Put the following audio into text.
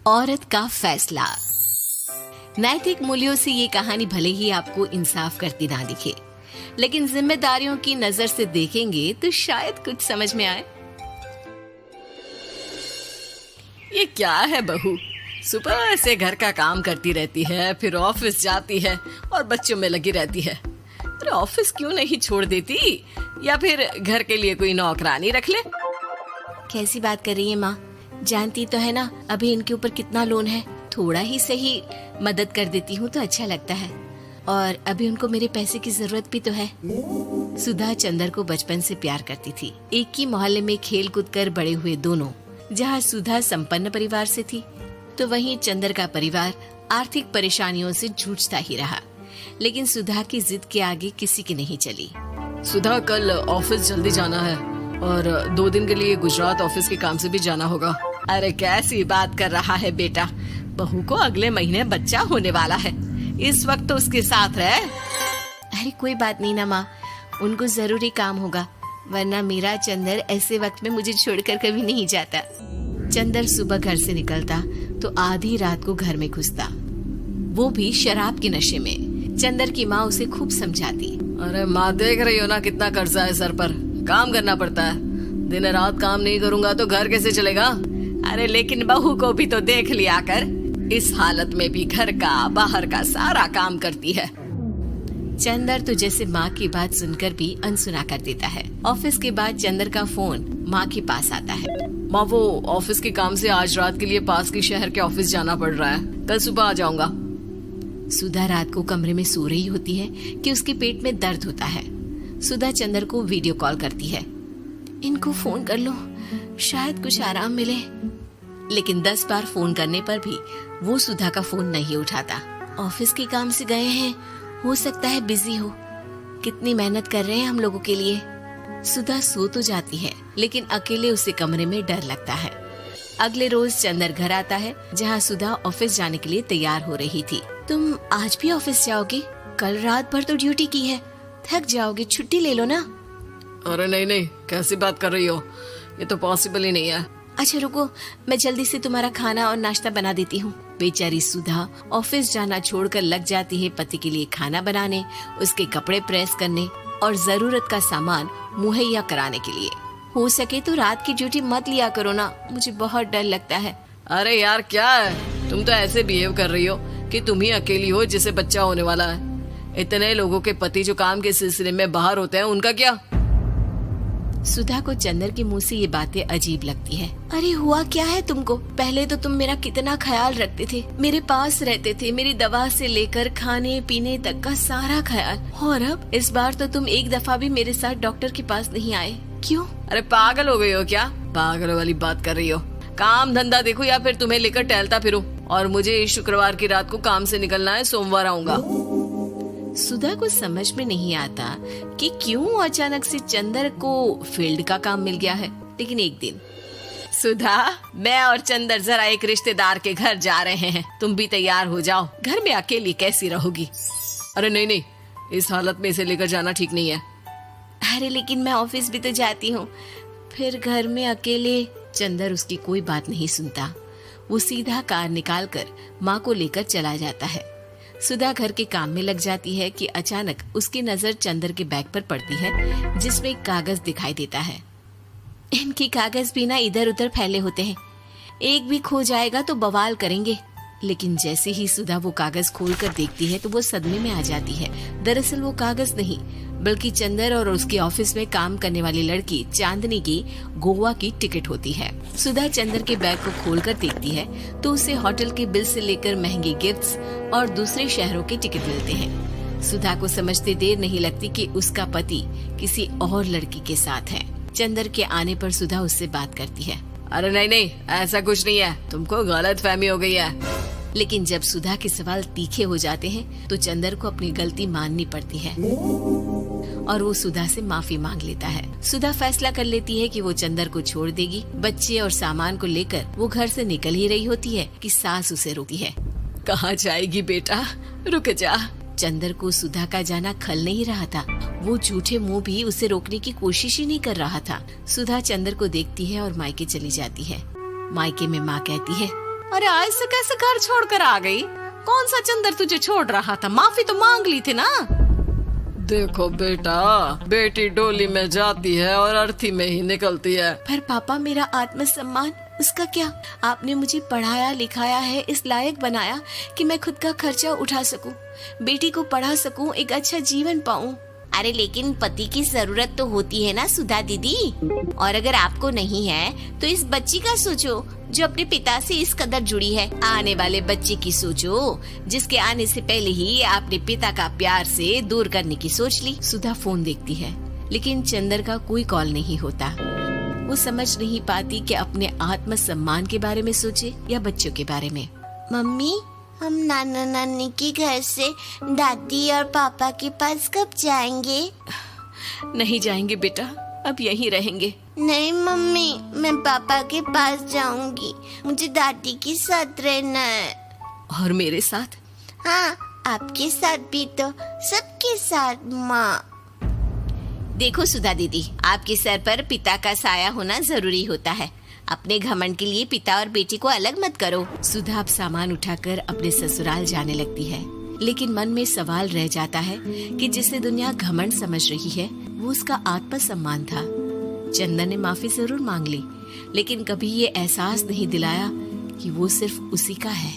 औरत का फैसला। नैतिक मूल्यों से ये कहानी भले ही आपको इंसाफ करती ना दिखे, लेकिन जिम्मेदारियों की नजर से देखेंगे तो शायद कुछ समझ में आए। ये क्या है बहू, सुबह से घर का काम करती रहती है, फिर ऑफिस जाती है और बच्चों में लगी रहती है। अरे ऑफिस क्यों नहीं छोड़ देती, या फिर घर के लिए कोई नौकरानी रख ले। कैसी बात कर रही है माँ? जानती तो है ना अभी इनके ऊपर कितना लोन है। थोड़ा ही सही मदद कर देती हूँ तो अच्छा लगता है, और अभी उनको मेरे पैसे की जरूरत भी तो है। सुधा चंदर को बचपन से प्यार करती थी। एक ही मोहल्ले में खेल कूद कर बड़े हुए दोनों। जहाँ सुधा संपन्न परिवार से थी तो वहीं चंदर का परिवार आर्थिक परेशानियों से जूझता ही रहा। लेकिन सुधा की जिद के आगे किसी की नहीं चली। सुधा, कल ऑफिस जल्दी जाना है और 2 दिन के लिए गुजरात ऑफिस के काम से भी जाना होगा। अरे कैसी बात कर रहा है बेटा, बहू को अगले महीने बच्चा होने वाला है, इस वक्त तो उसके साथ रहे। अरे कोई बात नहीं ना माँ, उनको जरूरी काम होगा, वरना मेरा चंदर ऐसे वक्त में मुझे छोड़कर कभी नहीं जाता। चंदर सुबह घर से निकलता तो आधी रात को घर में घुसता, वो भी शराब के नशे में। चंदर की माँ उसे खूब समझाती। अरे माँ, देख रही हो ना कितना कर्जा है सर पर, काम करना पड़ता है। दिन रात काम नहीं करूँगा तो घर कैसे चलेगा। अरे लेकिन बहू को भी तो देख लिया कर, इस हालत में भी घर का बाहर का सारा काम करती है। चंदर तो जैसे माँ की बात सुनकर भी अनसुना कर देता है। ऑफिस के बाद चंदर का फोन माँ के पास आता है। माँ, वो ऑफिस के काम से आज रात के लिए पास के शहर के ऑफिस जाना पड़ रहा है, कल सुबह आ जाऊंगा। सुधा रात को कमरे में सो रही होती है कि उसके पेट में दर्द होता है। सुधा चंदर को वीडियो कॉल करती है। इनको फोन कर लो, शायद कुछ आराम मिले। लेकिन 10 बार फोन करने पर भी वो सुधा का फोन नहीं उठाता। ऑफिस के काम से गए हैं, हो सकता है बिजी हो। कितनी मेहनत कर रहे हैं हम लोगों के लिए। सुधा सो तो जाती है, लेकिन अकेले उसे कमरे में डर लगता है। अगले रोज चंदर घर आता है, जहाँ सुधा ऑफिस जाने के लिए तैयार हो रही थी। तुम आज भी ऑफिस जाओगे? कल रात भर तो ड्यूटी की है, थक जाओगे, छुट्टी ले लो ना। अरे नहीं नहीं, कैसी बात कर रही हो, ये तो पॉसिबल ही नहीं है। अच्छा रुको, मैं जल्दी से तुम्हारा खाना और नाश्ता बना देती हूँ। बेचारी सुधा ऑफिस जाना छोड़कर लग जाती है पति के लिए खाना बनाने, उसके कपड़े प्रेस करने और जरूरत का सामान मुहैया कराने के लिए। हो सके तो रात की ड्यूटी मत लिया करो ना, मुझे बहुत डर लगता है। अरे यार क्या है, तुम तो ऐसे बिहेव कर रही हो कि तुम ही अकेली हो जिसे बच्चा होने वाला है। इतने लोगों के पति जो काम के सिलसिले में बाहर होते हैं, उनका क्या? सुधा को चंदर के मुंह से ये बातें अजीब लगती है। अरे हुआ क्या है तुमको? पहले तो तुम मेरा कितना ख्याल रखते थे, मेरे पास रहते थे, मेरी दवा से लेकर खाने पीने तक का सारा ख्याल। और अब इस बार तो तुम एक दफा भी मेरे साथ डॉक्टर के पास नहीं आए, क्यों? अरे पागल हो गई हो क्या? पागल वाली बात कर रही हो। काम धंधा देखो या फिर तुम्हें लेकर टहलता फिरो। और मुझे शुक्रवार की रात को काम से निकलना है, सोमवार आऊंगा। सुधा को समझ में नहीं आता कि क्यों अचानक से चंदर को फील्ड का काम मिल गया है। लेकिन एक दिन, सुधा, मैं और चंदर जरा एक रिश्तेदार के घर जा रहे हैं, तुम भी तैयार हो जाओ, घर में अकेली कैसी रहोगी। अरे नहीं नहीं, इस हालत में इसे लेकर जाना ठीक नहीं है। अरे लेकिन मैं ऑफिस भी तो जाती हूँ, फिर घर में अकेले। चंदर उसकी कोई बात नहीं सुनता। वो सीधा कार निकालकर माँ को लेकर चला जाता है। सुधा घर के काम में लग जाती है कि अचानक उसकी नजर चंदर के बैग पर पड़ती है, जिसमें एक कागज दिखाई देता है। इनके कागज भी ना इधर उधर फैले होते हैं, एक भी खो जाएगा तो बवाल करेंगे। लेकिन जैसे ही सुधा वो कागज खोलकर देखती है तो वो सदमे में आ जाती है। दरअसल वो कागज नहीं, बल्कि चंदर और उसके ऑफिस में काम करने वाली लड़की चांदनी की गोवा की टिकट होती है। सुधा चंदर के बैग को खोलकर देखती है तो उसे होटल के बिल से लेकर महंगे गिफ्ट्स और दूसरे शहरों के टिकट मिलते हैं। सुधा को समझते देर नहीं लगती कि उसका पति किसी और लड़की के साथ है। चंदर के आने पर सुधा उससे बात करती है। अरे नहीं नहीं, ऐसा कुछ नहीं है, तुमको गलत फहमी हो गई है। लेकिन जब सुधा के सवाल तीखे हो जाते हैं तो चंदर को अपनी गलती माननी पड़ती है और वो सुधा से माफी मांग लेता है। सुधा फैसला कर लेती है कि वो चंदर को छोड़ देगी। बच्चे और सामान को लेकर वो घर से निकल ही रही होती है कि सास उसे रोकती है। कहाँ जाएगी बेटा, रुक जा। चंदर को सुधा का जाना खल नहीं रहा था। वो झूठे मुंह भी उसे रोकने की कोशिश ही नहीं कर रहा था। सुधा चंदर को देखती है और मायके चली जाती है। मायके में माँ कहती है, अरे ऐसे कैसे घर छोड़कर आ गई? कौन सा चंदर तुझे छोड़ रहा था? माफी तो मांग ली थी ना। देखो बेटा, बेटी डोली में जाती है और अर्थी में ही निकलती है। पर पापा, मेरा आत्मसम्मान, उसका क्या? आपने मुझे पढ़ाया लिखाया है, इस लायक बनाया कि मैं खुद का खर्चा उठा सकूं, बेटी को पढ़ा सकूं, एक अच्छा जीवन पाऊं। अरे लेकिन पति की जरूरत तो होती है ना सुधा दीदी, और अगर आपको नहीं है तो इस बच्ची का सोचो जो अपने पिता से इस कदर जुड़ी है। आने वाले बच्चे की सोचो जिसके आने से पहले ही आपने पिता का प्यार से दूर करने की सोच ली। सुधा फोन देखती है लेकिन चंदर का कोई कॉल नहीं होता। वो समझ नहीं पाती कि अपने आत्मसम्मान के बारे में सोचे या बच्चों के बारे में। मम्मी, हम नाना नानी के घर से दादी और पापा के पास कब जाएंगे? नहीं जाएंगे बेटा, अब यहीं रहेंगे। नहीं मम्मी, मैं पापा के पास जाऊंगी, मुझे दादी के साथ रहना है। और मेरे साथ? हाँ, आपके साथ भी तो, सबके साथ माँ। देखो सुधा दीदी, आपके सर पर पिता का साया होना जरूरी होता है। अपने घमंड के लिए पिता और बेटी को अलग मत करो। सुधा अब सामान उठाकर अपने ससुराल जाने लगती है, लेकिन मन में सवाल रह जाता है कि जिसे दुनिया घमंड समझ रही है वो उसका आत्मसम्मान था। चंदन ने माफी जरूर मांग ली, लेकिन कभी ये एहसास नहीं दिलाया कि वो सिर्फ उसी का है।